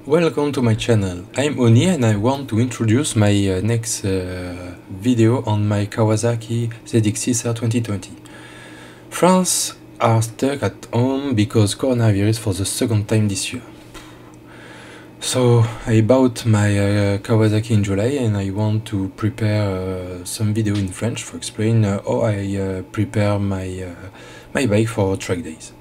Welcome to my channel. I'm Oni and I want to introduce my next video on my Kawasaki ZX-6R 2020. France are stuck at home because coronavirus for the second time this year. So I bought my Kawasaki in July and I want to prepare some video in French to explain how I prepare my bike for track days.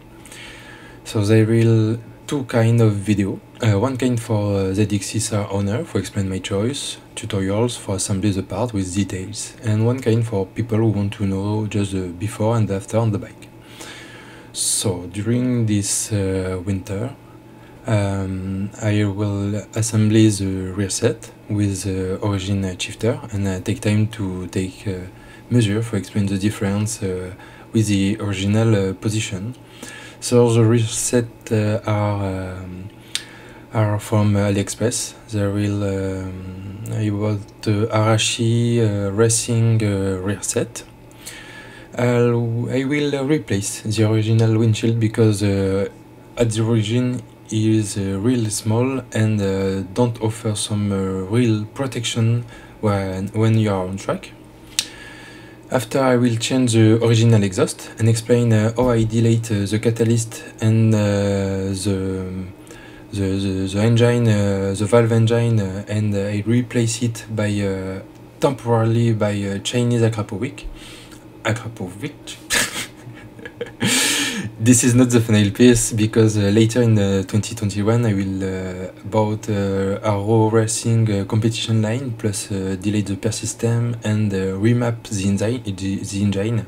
So there will two kind of video. One kind for ZX-6R owner for explain my choice, tutorials for assembly the part with details, and one kind for people who want to know just the before and after on the bike. So during this winter, I will assemble the rear set with the origin shifter and take time to take measure for explain the difference with the original position. So the rear set are from AliExpress. There will I bought Arashi racing rear set. I will replace the original windshield because at the origin is really small and don't offer some real protection when you are on track. After I will change the original exhaust and explain how I delete the catalyst and the engine, the valve engine, and I replace it by temporarily by Chinese Akrapovic. This is not the final piece because later in 2021 I will bought a raw racing competition line plus delete the PER system and remap the engine.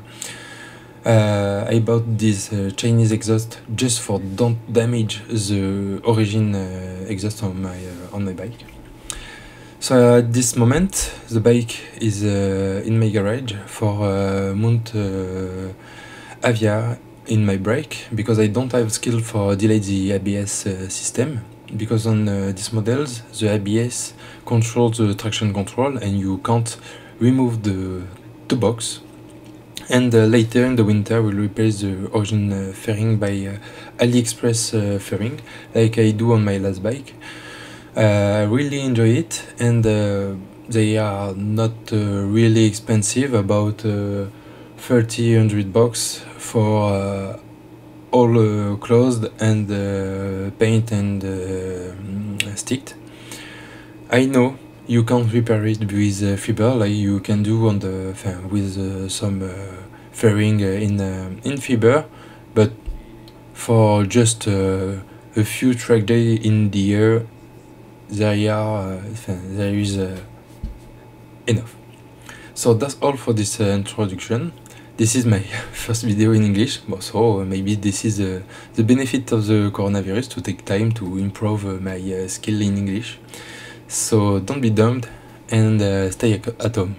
I bought this Chinese exhaust just for don't damage the origin exhaust on my bike. So at this moment the bike is in my garage for mount Avia in my brake because I don't have skill for delay the ABS system, because on these models the ABS controls the traction control and you can't remove the box. And later in the winter we'll replace the origin fairing by AliExpress fairing like I do on my last bike. I really enjoy it and they are not really expensive, about 30-100 bucks for all closed and paint and sticked. I know you can't repair it with fiber like you can do on the with some fairing in fiber, but for just a few track days in the year there is enough. So that's all for this introduction. This is my first video in English, so maybe this is the benefit of the coronavirus, to take time to improve my skill in English. So don't be dumbed and stay at home.